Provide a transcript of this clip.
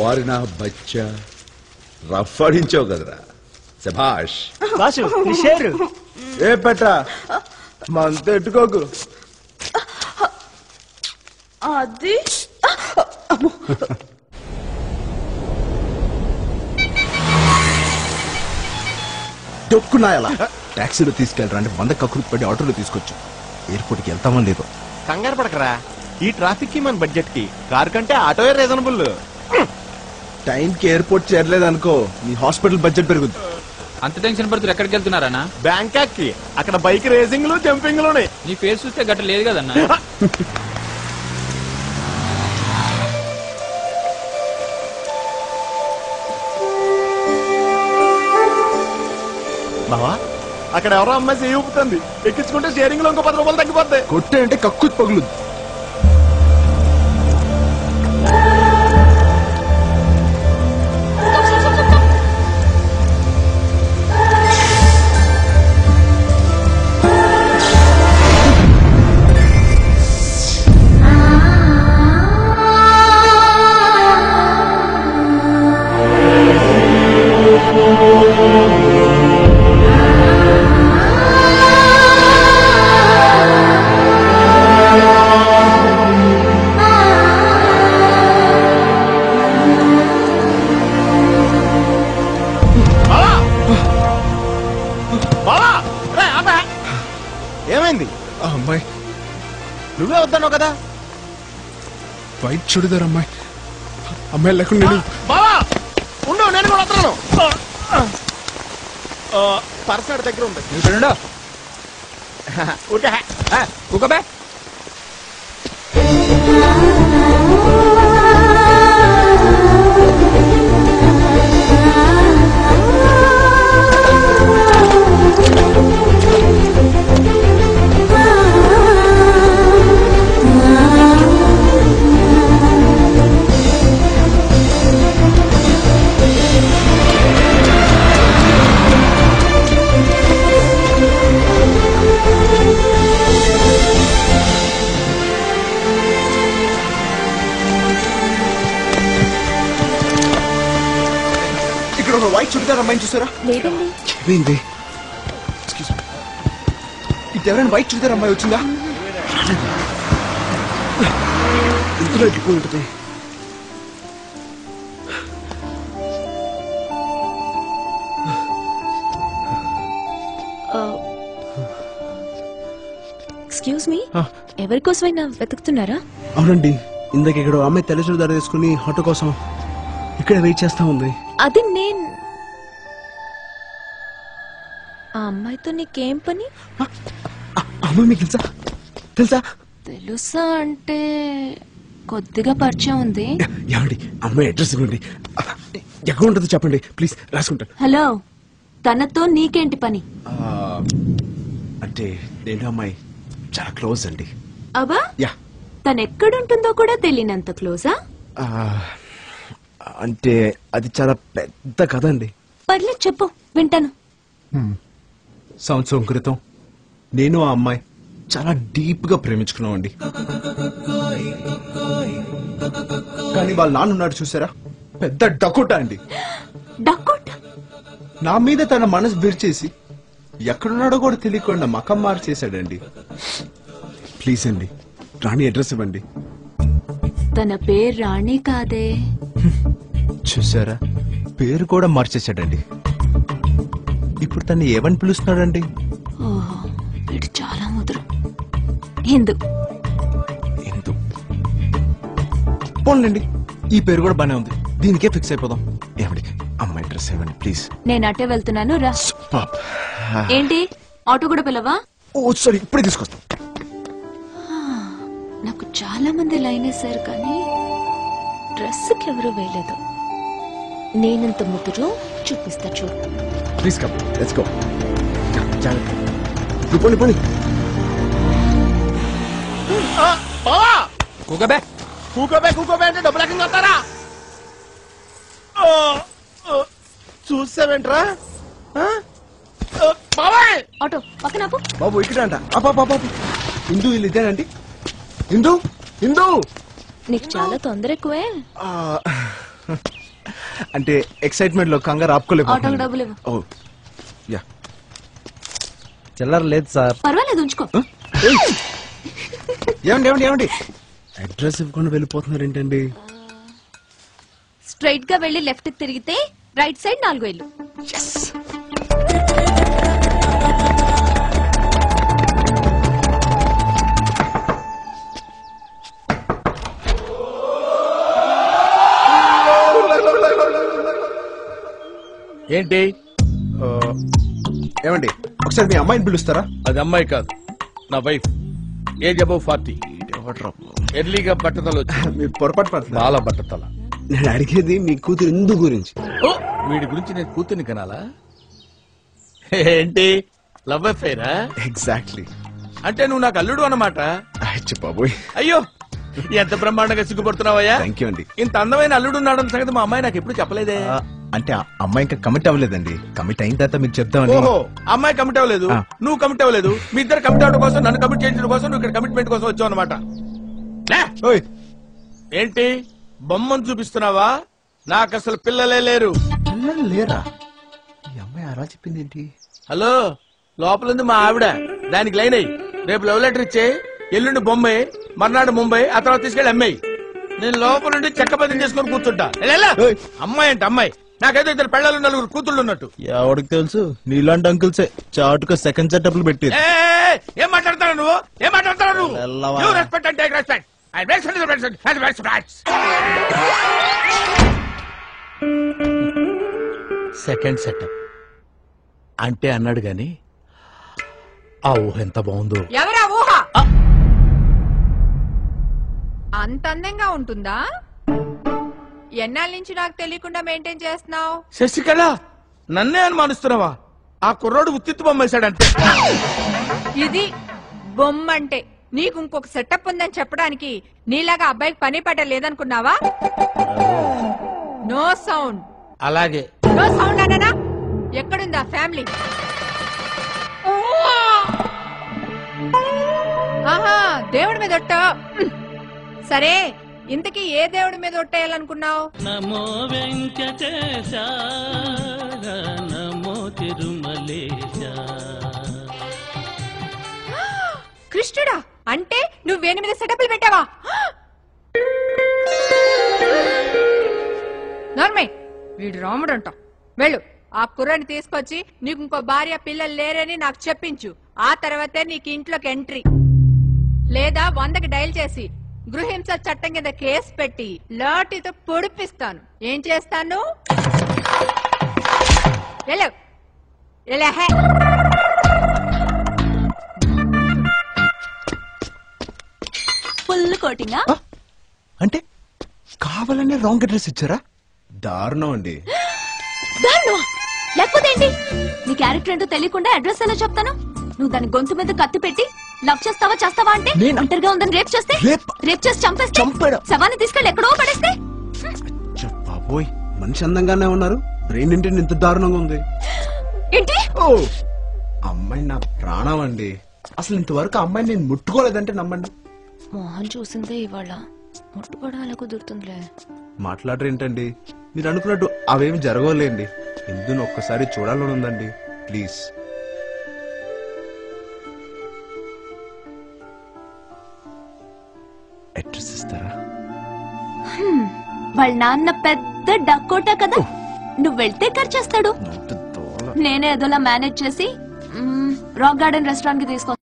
వారినా బచ్చా rough ఆడించావు కదరా, శభాష్. Boss share ఏ పెట్టా మంత ఎట్టుకోకు. అది దొక్కున్నాయలా టాక్సీలో తీసుకెళ్ళరా అంటే 100 కక్కులు పడి ఆటోలో తీసుకొచ్చు. ఎయిర్పోర్ట్కి వెళ్తామో లేదో. కంగారు పడకరా, ఈ ట్రాఫిక్ కి మన బడ్జెట్ కి కార్ కంటే ఆటోయే రీజనబుల్. టైంకి ఎయిర్పోర్ట్ చేరలేదనుకో నీ హాస్పిటల్ బడ్జెట్ పెరుగుద్ది. అంత టెన్షన్ పడుతున్నారు. ఎక్కడికి వెళ్తున్నారన్నా? బ్యాంకాక్ కి. అక్కడ బైక్ రేసింగ్లు జంపింగ్లు ఉన్నాయి. నీ ఫేస్ చూస్తే గట్ట లేదు కదన్నా. బావా అక్కడ ఎవరో అమ్మాయి చేయి ఊపుతుంది. ఎక్కించుకుంటే షేరింగ్ లో ఇంకో 10 రూపాయలు తగ్గిపోతాయి. కొట్టే అంటే కక్కు పగులుద్ది. ఏమైంది? అమ్మాయి నువ్వే వద్దన్నావు కదా. వైట్ చుడిదార్ అమ్మాయి. అమ్మాయి లేకుండా నేను బావా ఉండు, నేను కూడా వస్తున్నాను. పర్సనల్ దగ్గర ఉంది. కుకబే వైట్ చుడిదార్ అమ్మాయిని చూసారా? లేదండి. ఏమైంది? ఇటు ఎవరైనా వైట్ చుడిదార్ అమ్మాయి వచ్చిందా? ఇందులో ఎక్కిపోయి ఉంటుంది. ఎక్స్క్యూజ్ మీ, ఎవరి కోసమైనా వెతుకుతున్నారా? అవునండి, ఇందాక ఇక్కడ అమ్మాయి తెల్ల చుడిదార్ వేసుకుని ఆటో కోసం ఇక్కడ వెయిట్ చేస్తా ఉంది. అది నేను. ఆ అమ్మాయితో నీకేం పని? అమ్మాయి మీకు తెలుసా? తెలుసా తెలుసా అంటే కొద్దిగా పరిచయం ఉంది. ఏమండి అమ్మాయి అడ్రస్ ఇవ్వండి. ఎక్కడ ఉంటుందో చెప్పండి ప్లీజ్, రాసుకుంటాను. హలో, తనతో నీకేంటి పని? అంటే నేను అమ్మాయి చాలా క్లోజ్ అండి. అబ్బా, యా. తను ఎక్కడుంటుందో కూడా తెలియనంత క్లోజా? అంటే అది చాలా పెద్ద కథ అండి. పర్లేదు చెప్పు, వింటాను. సంవత్సరం క్రితం నేను ఆ అమ్మాయి చాలా డీప్ గా ప్రేమించుకున్నామండి. కానీ వాళ్ళ నాన్న ఉన్నాడు చూసారా, పెద్ద డకోటా అండి. డకోటా? నా మీద తన మనసు విరిచేసి ఎక్కడున్నాడో కూడా తెలియకుండా మకం మార్చేశాడండి. ప్లీజ్ అండి, రాణి అడ్రస్ ఇవ్వండి. తన పేరు రాణి కాదే. చూసారా, పేరు కూడా మార్చేశాడండి. ఇప్పుడు తను ఏమని పిలుస్తున్నాడండి? ఓహో, వీడు చాలా ముదురు. హిందూ. హిందూ పోన్లేండి, ఈ పేరు కూడా బానే ఉంది. దీనికే ఫిక్స్ అయిపోదాం. ఏమండి అమ్మాయి అడ్రస్ ఇవ్వండి ప్లీజ్. నేను అటే వెళ్తున్నాను, రా. ఏంటి, ఆటో కూడా పిలవా? ఓ సారీ, ఇప్పుడే తీసుకొస్తాం. నాకు చాలా మంది లైన్ వేశారు కానీ డ్రెస్కి ఎవరు వేయలేదు. నేనంత ముదురు చూపిస్తా చూడు. Please come, let's go. పోనీ పోనీ. కుకబే కూకోబే కూకోబే అంటే డబ్బులు ఎక్కడ వస్తారా? చూసావేంట్రా? బాబాయ్ ఆటో పక్కన ఆపు. బాబు ఇక్కడ అంట. బాబు హిందూ ఇల్లు ఇదేనండి? హిందూ హిందూ నీకు చాలా తొందర ఎక్కువే. అంటే ఎక్సైట్మెంట్ లో కంగారు ఆటోకి డబ్బులు ఇవ్వు. ఓ యా చిల్లర లేదు సార్. పర్వాలేదు ఉంచుకో. ఏమండి అడ్రస్ ఇవ్వకుండా వెళ్ళిపోతున్నారు ఏంటండి? స్ట్రైట్ గా వెళ్లి లెఫ్ట్ తిరిగితే రైట్ సైడ్ 4 ఇల్లు. ఏంటి? ఏమండి ఒకసారి మీ అమ్మాయిని పిలుస్తారా? అది అమ్మాయి కాదు, నా వైఫ్. Age above 40. ఎర్లీగా బట్టతల వచ్చి మీరు పొరపాటు పడుతున్నారు. బాల బట్టతల. నేను అడిగేది మీ కూతురు ఇందు గురించి. ఓ, వీడి గురించి నేను కూతుర్ని కనాలా? ఏంటి, లవ్ అఫైరా? ఎగ్జాక్ట్లీ. అంటే నువ్వు నాకు అల్లుడు అన్నమాట. బాబోయ్, అయ్యో, ఎంత బ్రహ్మాండంగా సిగ్గుపడుతున్నావయ్యా. థ్యాంక్ యూ అండి. ఇంత అందమైన అల్లుడు ఉన్నాడన్న సంగతి మా అమ్మాయి నాకు ఎప్పుడు చెప్పలేదే. అంటే అమ్మాయి ఇంకా కమిట్ అవ్వలేదండి. కమిట్ అయిన తర్వాత మీకు చెప్తామని. ఓహో, అమ్మాయి కమిట్ అవ్వలేదు, నువ్వు కమిట్ అవ్వలేదు. మీ ఇద్దరు కమిట్ అవ్వడం కోసం, నన్ను కమిట్ చేయడం కోసం నువ్వు ఇక్కడ కమిట్మెంట్ కోసం వచ్చావు అనమాట. ఏంటి బొమ్మను చూపిస్తున్నావా? నాకు అసలు పిల్లలే లేరు. పిల్లలు లేరా? ఈ అమ్మాయి అలా చెప్పింది ఏంటి? హలో, లోపలింది మా ఆవిడ. దానికి లైన్ అయ్యి రేపు లవ్ లెటర్ ఇచ్చే, ఎల్లుండి బొంబాయి, మర్నాడు ముంబై, ఆ తర్వాత తీసుకెళ్ళి అమ్మాయి. నేను లోపల నుండి చెక్కపదిని చేసుకుని కూర్చుంటా. అమ్మాయి అంటే అమ్మాయి, నాకైతే ఇద్దరు పెళ్ళాలు 4 కూతుళ్ళు ఉన్నట్టు. ఎవరికి తెలుసు? నీలాంటి అంకుల్సే చాటుగా సెకండ్ సెటప్లు పెట్టి. ఏం మాట్లాడతావు నువ్వు? ఏం మాట్లాడతావు నువ్వు? You respect and take respect. I respect the respect and respect. Second setup అంటే అన్నాడు గాని ఆ ఊహ ఎంత బాగుందో. ఎవరా ఊహ? అంత అందంగా ఉంటుందా? ఎన్నాళ్ళ నుంచి నాకు తెలియకుండా మెయింటైన్ చేస్తున్నావు? శశికళ, నన్నే అనుమానిస్తున్నావా? ఆ కుర్రోడు ఉత్తిత్తు బొమ్మేశాడంటే. ఇది బొమ్మ అంటే. నీకు ఇంకొక సెటప్ ఉందని చెప్పడానికి నీలాగా అబ్బాయికి పని పట్ట లేదనుకున్నావా? No sound. అలాగే. నో సౌండ్ అన్నానా? ఎక్కడుందా ఫ్యామిలీ? ఆహా, దేవుడి మీద ఒట్ట. సరే, ఇంతకీ ఏ దేవుడి మీద ఒట్టేయాలనుకున్నావు? నమో వెంకటేశ, నమో తిరుమలేశ. కృష్ణుడా? అంటే నువ్వు వేణి మీద సెటప్లు పెట్టావా? నార్మే, వీడు రాముడు అంట. వెళ్ళు, ఆ కుర్రని తీసుకొచ్చి నీకు ఇంకో భార్య పిల్లలు లేరని నాకు చెప్పించు. ఆ తర్వాతే నీకు ఇంట్లోకి ఎంట్రీ. లేదా 100కి డైల్ చేసి గృహింస చట్టం కింద కేసు పెట్టి లాఠీతో పొడిపిస్తాను. ఏం చేస్తాను? ఫుల్ కోటింగా? అంటే కావాలనే రాంగ్ అడ్రస్ ఇచ్చారా? దారుణం అండి. దారుణమా? లేకపోతే ఏంటి? నీ క్యారెక్టర్ ఏంటో తెలియకుండా అడ్రస్ ఎలా చెప్తాను? నువ్వు దాని గొంతు మీద కత్తి పెట్టి లవ్ చేస్తావా చేస్తావా అంటే ఒంటరిగా ఉందని రేప్ చేస్తే, రేప్ చేసి చంపేస్తే, శవాన్ని తీసుకెళ్ళి ఎక్కడో పడేస్తే. బాబోయ్, మనిషి అందంగానే ఉన్నారు, బ్రెయిన్ ఏంటి ఇంత దారుణంగా ఉంది? ఏంటి? ఓ, అమ్మాయి నా ప్రాణం అండి. అసలు ఇంతవరకు అమ్మాయిని నేను ముట్టుకోలేదంటే నమ్మండి. మోహన్ చూసిందే ఇవాళ, ముట్టుకోవడం అలా కుదురుతుందిలే. మాట్లాడరేంటండి? మీరు అనుకున్నట్టు అవేమి జరగలేండి. ఎందును ఒక్కసారి చూడాలని ఉందండి, ప్లీజ్. అడ్రస్ ఇస్తారా? వాళ్ళ నాన్న పెద్ద డకోటా కదా, నువ్వు వెళ్తే ఖర్చు చేస్తాడు. నేనే ఏదోలా మేనేజ్ చేసి రాక్ గార్డెన్ రెస్టారెంట్ కి తీసుకొస్తాను.